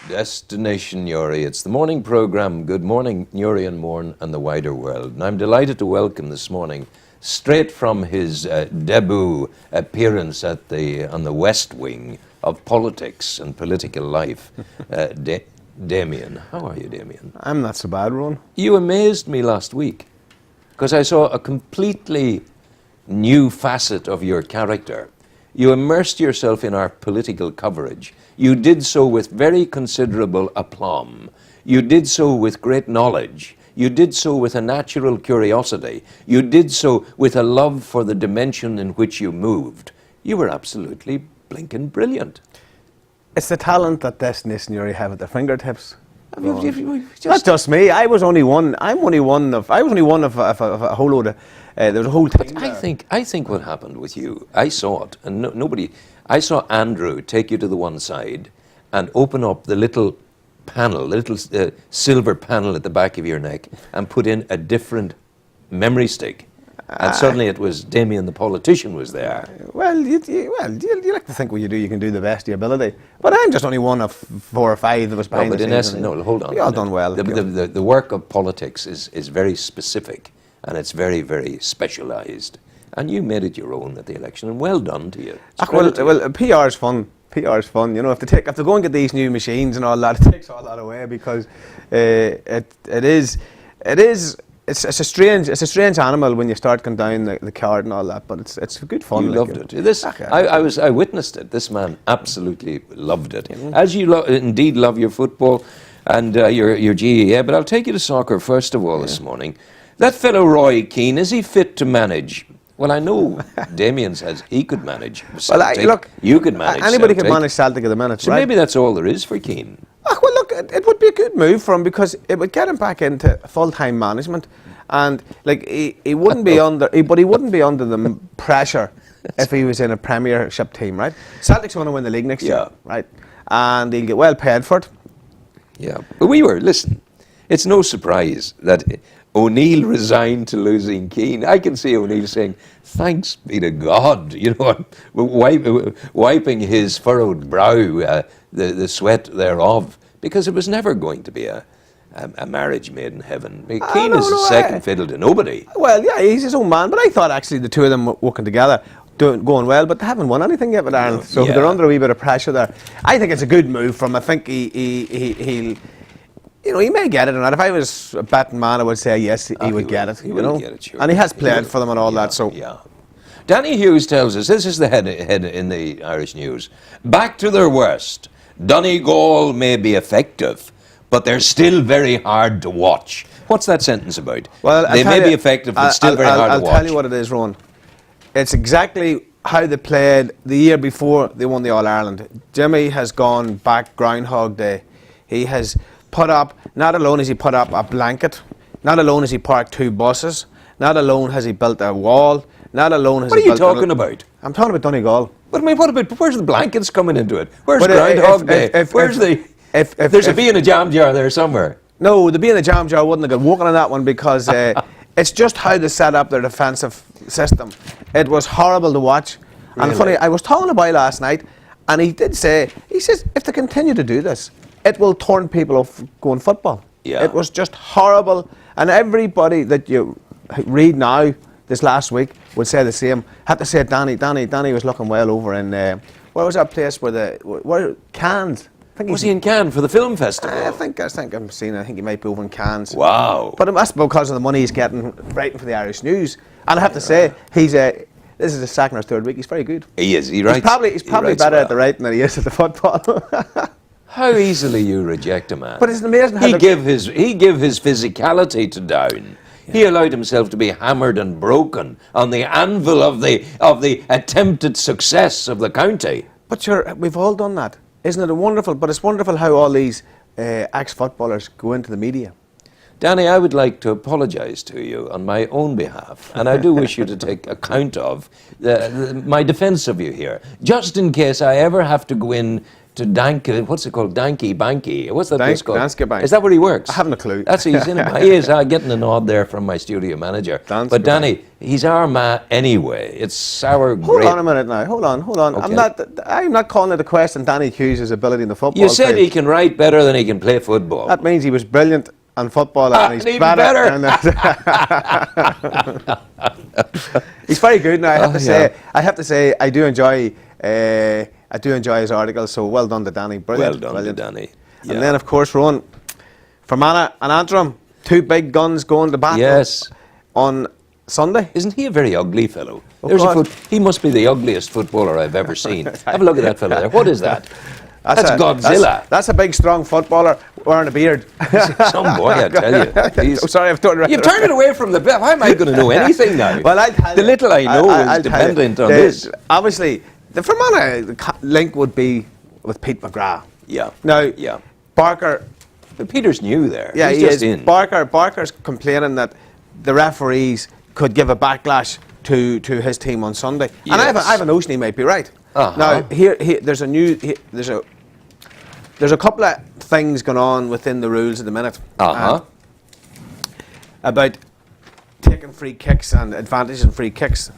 Destination Newry. It's the morning programme. Good morning, Newry and Mourne and the wider world. And I'm delighted to welcome this morning, straight from his debut appearance on the West Wing of politics and political life, Damien. How are you, Damien? I'm not so bad, Ron. You amazed me last week because I saw a completely new facet of your character. You immersed yourself in our political coverage. You did so with very considerable aplomb. You did so with great knowledge. You did so with a natural curiosity. You did so with a love for the dimension in which you moved. You were absolutely blinking brilliant. It's the talent that Destination Newry have at their fingertips. Just Not just me. I was only one of a whole load of. There was a whole team. I think what happened with you, I saw it, and nobody. I saw Andrew take you to the one side and open up the little panel, the little silver panel at the back of your neck, and put in a different memory stick. And suddenly it was Damien the politician was there. Well, you like to think what you do, you can do the best of your ability. But I'm just only one of 4 or 5 that was behind the scenes. No, hold on. We all done well. The work of politics is very specific, and it's very, very specialised. And you made it your own at the election, and well done to you. Well, PR's fun. PR's fun. You know, if they go and get these new machines and all that, it takes all that away because it's a strange animal when you start going down the card and all that, but it's good fun. You loved it. I witnessed it. This man absolutely loved it. As you indeed love your football and your GEA, but I'll take you to soccer first of all this morning. That fellow Roy Keane, is he fit to manage? Well, I know Damien says he could manage Celtic. Look, you could manage anybody Celtic. could manage Celtic at the minute, so right? Maybe that's all there is for Keane. Well, look, it would be a good move for him because it would get him back into full-time management, and like he wouldn't be under, but he wouldn't be under the pressure if he was in a Premiership team, right? Celtic's going to win the league next year, right? And he'll get well paid for it. Yeah, but listen, it's no surprise that O'Neill resigned to losing Keane. I can see O'Neill saying, thanks be to God, wiping his furrowed brow, the sweat thereof, because it was never going to be a marriage made in heaven. Keane is second fiddle to nobody. Well, yeah, he's his own man, but I thought actually the two of them working together, going well, but they haven't won anything yet with Ireland, so they're under a wee bit of pressure there. I think it's a good move from him. I think he'll... he may get it or not. If I was a betting man, I would say yes, he would get it. He will get it, sure. And he has played for them and all that. So yeah. Danny Hughes tells us, this is the head in the Irish News, back to their worst. Donegal may be effective, but they're still very hard to watch. What's that sentence about? Well, they may be effective, but still very hard to watch. I'll tell you what it is, Ron. It's exactly how they played the year before they won the All-Ireland. Jimmy has gone back Groundhog Day. He has put up, not alone has he put up a blanket, not alone has he parked 2 buses, not alone has he built a wall, not alone has he built... What are you talking about? I'm talking about Donegal. But I mean, where's the blankets coming into it? Where's Groundhog Day? There's a bee in a jam jar there somewhere. No, the bee in the jam jar wouldn't have got walking on that one because it's just how they set up their defensive system. It was horrible to watch. Really? And funny, I was talking to a boy last night, and he says, if they continue to do this, it will turn people off going football. Yeah. It was just horrible. And everybody that you read now, this last week, would say the same. Had to say Danny was looking well over in, where was that place where Cannes? Was he in Cannes for the film festival? I think he might be over in Cannes. Wow. But that's because of the money he's getting writing for the Irish News. And I have to say, this is his 2nd or 3rd week. He's very good. He is. He writes. He's probably better at the writing than he is at the football. How easily you reject a man. But it's amazing how he gave his physicality to Down. Yeah. He allowed himself to be hammered and broken on the anvil of the attempted success of the county. But sure, we've all done that. Isn't it wonderful? But it's wonderful how all these ex-footballers go into the media. Danny, I would like to apologise to you on my own behalf, and I do wish you to take account of my defence of you here, just in case I ever have to go in to what's it called? Danky Banky. What's that place called? Danske Bank. Is that where he works? I haven't a clue. That's he's in it. He is getting a nod there from my studio manager. Danske but Danny, Bank. he's our man anyway. It's our Hold great. on a minute now. Hold on. Okay. I'm not calling it a question. Danny Hughes' ability in the football. You said field. he can write better than he can play football. That means he was brilliant on football, and he's even better. better. He's very good now. Yeah. I have to say, I do enjoy his articles. So well done to Danny. Brilliant. Well done to Danny. Yeah. And then, of course, Rowan, Fermanagh and Antrim, two big guns going to battle. Yes. On Sunday. Isn't he a very ugly fellow? course. He must be the ugliest footballer I've ever seen. Have a look at that fellow there. What is that? That's Godzilla. That's a big, strong footballer wearing a beard. Some boy, I tell you. Oh, sorry, I've turned it around. You've turned it away from the bit. How am I going to know anything now? Well, I'll tell the you. little I know is dependent on this. Obviously, the Fermanagh link would be with Pete McGrath. Yeah. Now, Yeah. Barker. But Peter's new there. Yeah, He's he just is. in. Barker's complaining that the referees could give a backlash to his team on Sunday, and I have a notion he might be right. Uh-huh. Now, there's a couple of things going on within the rules at the minute about taking free kicks and advantage in free kicks.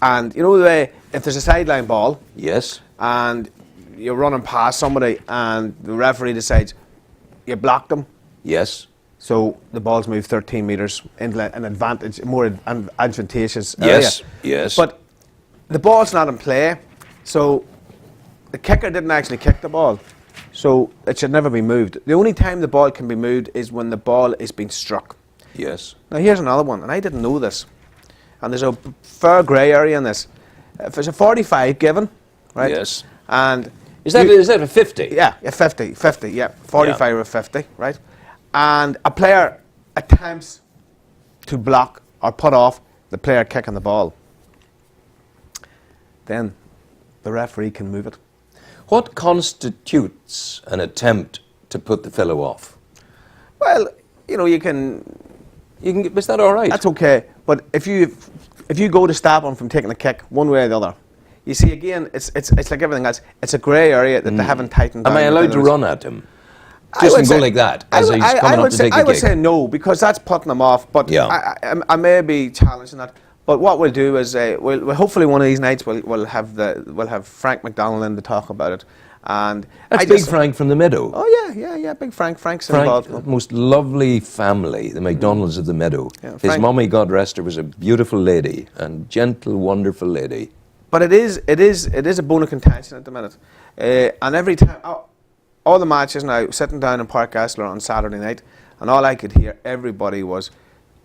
And you know the way, if there's a sideline ball, Yes. and you're running past somebody, and the referee decides you blocked them, Yes. so the ball's moved 13 metres into an advantage, more advantageous area. Yes. Yes. But the ball's not in play, so the kicker didn't actually kick the ball, so it should never be moved. The only time the ball can be moved is when the ball is being struck. Yes. Now here's another one, and I didn't know this, and there's a fair grey area in this. If it's a 45 given, right? Yes. And Is that a 50? yeah, 50, yeah, 45 or 50, right? And a player attempts to block or put off the player kicking the ball, then the referee can move it. What constitutes an attempt to put the fellow off? Well, you can. Is that all right? That's okay, but if you go to stop him from taking a kick one way or the other, you see again, it's like everything else. It's a grey area that they haven't tightened down. Am I allowed to run at him? Just and go like that as he's coming up to take a kick? I would say no, because that's putting them off. But Yeah. I may be challenging that. But what we'll do is we'll hopefully one of these nights we'll have Frank McDonald in to talk about it. And That's Big Frank from the Meadow. Oh yeah, Big Frank. Frank's involved. Frank, most lovely family, the McDonalds of the Meadow. Yeah, His Frank- mummy, God rest her, was a beautiful lady and gentle, wonderful lady. But it is a bone of contention at the minute, and every time all the matches now, sitting down in Park Esler on Saturday night, and all I could hear everybody was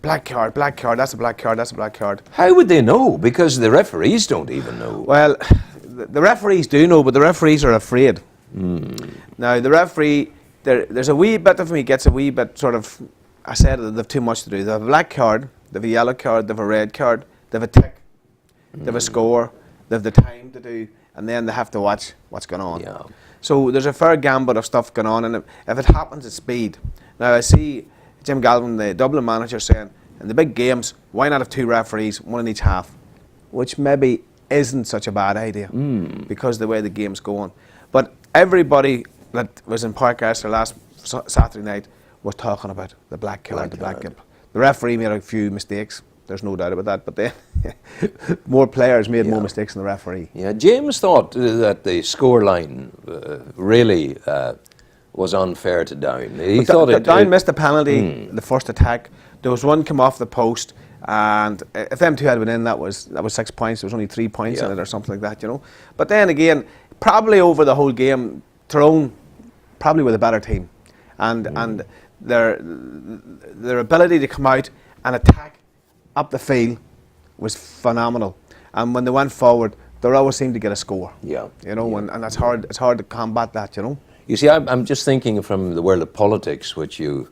black card, that's a black card, that's a black card. How would they know? Because the referees don't even know. Well, the referees do know, but the referees are afraid. Now the referee, there's a wee bit of him, he gets a wee bit sort of, I said they've too much to do. They have a black card, they have a yellow card, they have a red card, they have a tick, they have a score, they have the time to do, and then they have to watch what's going on. Yeah. So there's a fair gambit of stuff going on, and if it happens at speed. Now I see Jim Galvin, the Dublin manager, saying in the big games, why not have two referees, one in each half, which maybe isn't such a bad idea because of the way the game's going. But everybody that was in Park Esler last Saturday night was talking about the black card, the black card. The referee made a few mistakes. There's no doubt about that, but then more players made more mistakes than the referee. Yeah, James thought that the scoreline really was unfair to Down. He thought Down missed the penalty, the first attack. There was one come off the post, and if them two had been in, that was 6 points. There was only 3 points in it or something like that, But then again, probably over the whole game, Tyrone probably were the better team, and their ability to come out and attack up the field was phenomenal. And when they went forward, they always seemed to get a score. Yeah. And that's hard. It's hard to combat that. You see, I'm just thinking from the world of politics, which you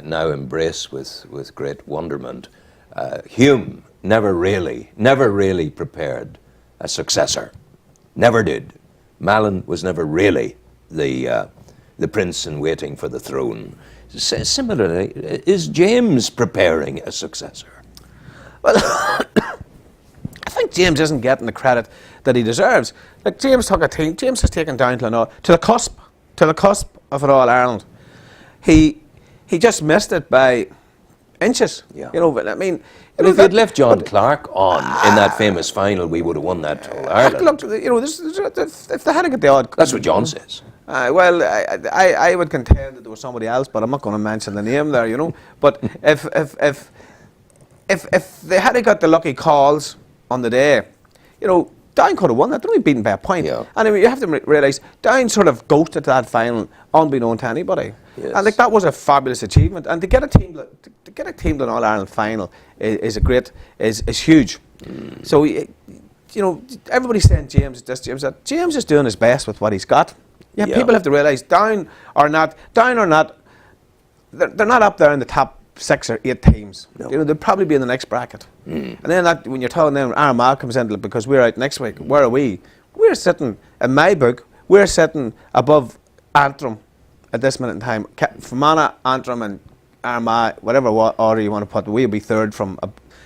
now embrace with great wonderment. Hume never really prepared a successor. Never did. Mallon was never really the prince in waiting for the throne. Similarly, is James preparing a successor? Well, I think James isn't getting the credit that he deserves. Like James took a team. James has taken down to the cusp of an All Ireland. He just missed it by inches. Yeah. You know, but I mean, But if you'd left John Clark on in that famous final, we would have won that All Ireland. look, you know, if they had got the odd, That's what John says. well, I would contend that there was somebody else, but I'm not going to mention the name there. You know, but if they had got the lucky calls on the day, you know, Down could have won that. They're only beaten by a point. Yeah. And I mean, you have to realise Down sort of ghosted that final unbeknown to anybody. Yes. And like that was a fabulous achievement. And to get a team to an All Ireland final is huge. So you know, everybody's saying James that. James is doing his best with what he's got. Yeah, people have to realise Down are not. They're not up there in the top 6 or 8 teams. No. You know, they'll probably be in the next bracket. And then when you're talking then Armagh comes into it because we're out next week. Where are we? We're sitting, in my book, we're sitting above Antrim at this minute in time. Fermanagh, Antrim and Armagh, whatever order you want to put, we'll be third from.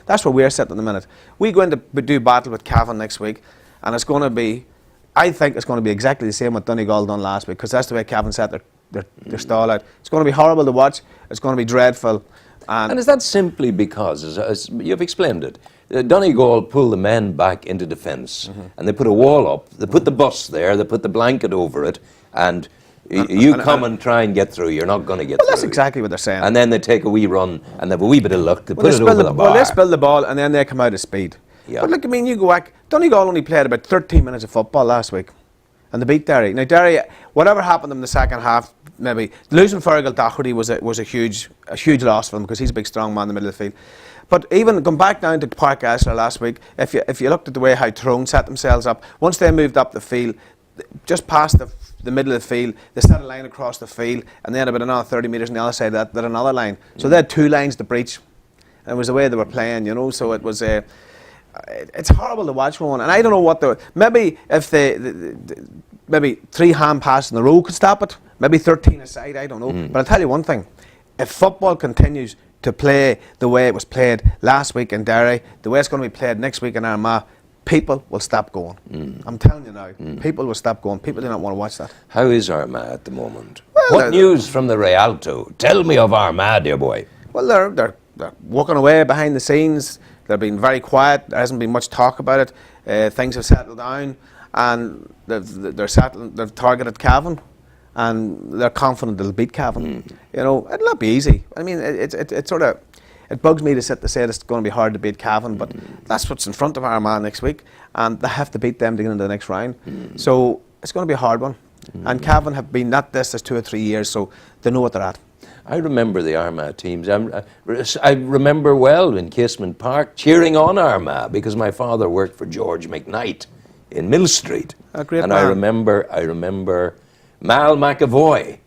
That's where we're sitting at the minute. We go in to do battle with Cavan next week, and it's going to be, I think it's going to be exactly the same what Donegal done last week, because that's the way Cavan set their stall out. It's going to be horrible to watch. It's going to be dreadful. And is that simply because, as you've explained it, Donegal pull the men back into defence, and they put a wall up, they put the bus there, they put the blanket over it, and you come and try and get through, you're not going to get through. Well, that's exactly what they're saying. And then they take a wee run, and they have a wee bit of luck, they put it over the bar. Well, they spill the ball, and then they come out of speed. Yeah. But look, I mean, you go back, Donegal only played about 13 minutes of football last week, and they beat Derry. Now, Derry, whatever happened in the second half, maybe losing Fergal Doherty was a huge loss for them, because he's a big strong man in the middle of the field. But even going back down to Park Asler last week, if you looked at the way how Tyrone set themselves up, once they moved up the field, just past the middle of the field, they set a line across the field, and then about another 30 metres on the other side of that, they're another line. So they had 2 lines to breach, and it was the way they were playing, you know. So it was it's horrible to watch one, and I don't know what maybe if maybe 3 hand passes in a row could stop it, maybe 13 aside, I don't know. But I'll tell you one thing, if football continues to play the way it was played last week in Derry, the way it's going to be played next week in Armagh, people will stop going. I'm telling you now, people will stop going. People do not want to watch that. How is Armagh at the moment? Well, What news from the Rialto? Tell me of Armagh, dear boy. Well, they're walking away behind the scenes. They've been very quiet. There hasn't been much talk about it. Things have settled down, and they've targeted Cavan, and they're confident they'll beat Cavan. You know, it'll not be easy. I mean, it sort of, it bugs me to say it's going to be hard to beat Cavan, but that's what's in front of Armagh next week, and they have to beat them to get into the next round. So it's going to be a hard one. And Cavan have been at this 2 or 3 years, so they know what they're at. I remember the Armagh teams. I remember well in Casement Park cheering on Armagh because my father worked for George McKnight in Mill Street. A great and man. I remember Mal McAvoy.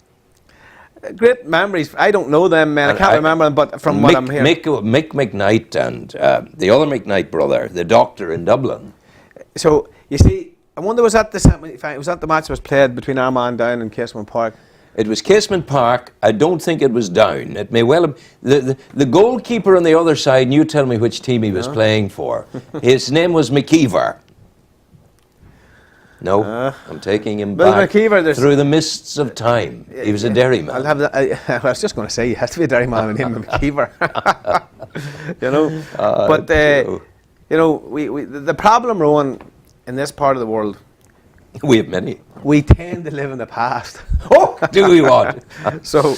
Great memories. I don't know them, man. I can't remember them, but from what I'm hearing. Mick McKnight and the other McKnight brother, the doctor in Dublin. So, you see, I wonder was that the match that was played between Armagh and Down in Casement Park? It was Casement Park. I don't think it was Down. It may well have. The goalkeeper on the other side, and you tell me which team he was playing for. His name was McKeever. No, I'm taking him back through the mists of time. He was a Derry man. I was just going to say, he has to be a Derry man with him, McKeever. You know? But, you know, the problem, Rowan, in this part of the world, we have many. We tend to live in the past. Oh, do we what? So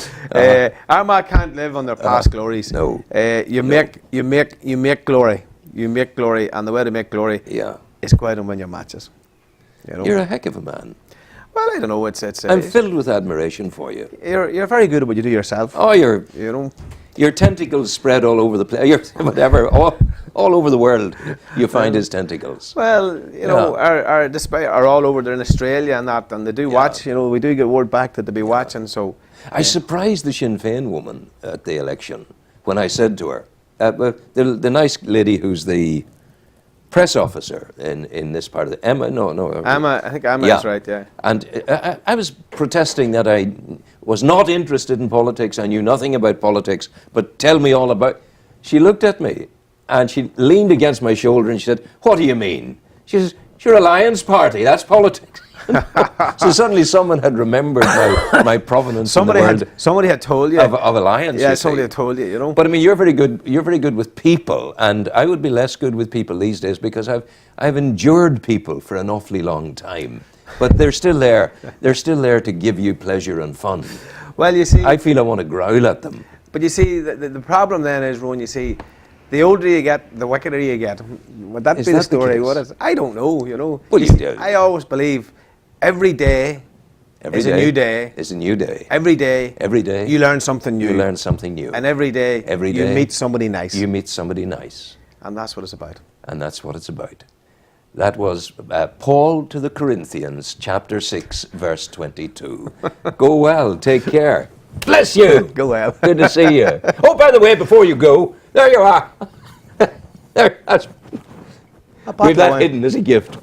Armagh can't live on their past glories. No. You make glory. You make glory, and the way to make glory is go out and win your matches. You know? You're a heck of a man. Well, I don't know. I'm filled with admiration for you. You're very good at what you do yourself. Oh, you know. Your tentacles spread all over the place. Whatever, all over the world, you find his tentacles. Well, you know, our display are all over there in Australia and that, and they do watch. You know, we do get word back that they be watching. So I surprised the Sinn Féin woman at the election when I said to her, the nice lady who's the press officer in this part of the Emma. Emma, I think Emma is right. Yeah. And I was protesting that I was not interested in politics. I knew nothing about politics. But tell me all about. She looked at me, And she leaned against my shoulder and she said, "What do you mean?" She says, "You're Alliance Party, that's politics." So suddenly someone had remembered my provenance in the world somebody had told you. of Alliance. Yeah, you somebody see. had told you, you know. But I mean, you're very good. You're very good with people, and I would be less good with people these days because I've endured people for an awfully long time. But they're still there. They're still there to give you pleasure and fun. Well, you see, I feel I want to growl at them. but you see, the problem then is, Rowan, you see, the older you get, the wickeder you get. Would that Is be that the the story? case? What is? I don't know, you know. Well, you do. I always believe every day is a new day. It's a new day. Every day. Every day. You learn something new. You learn something new. And every day you meet somebody nice. You meet somebody nice. And that's what it's about. And that's what it's about. That was Paul to the Corinthians, chapter 6, verse 22. Go well, take care. Bless you. Go well. Good to see you. Oh, by the way, before you go, there you are. There, that's, A bottle we've of that wine. hidden as a gift.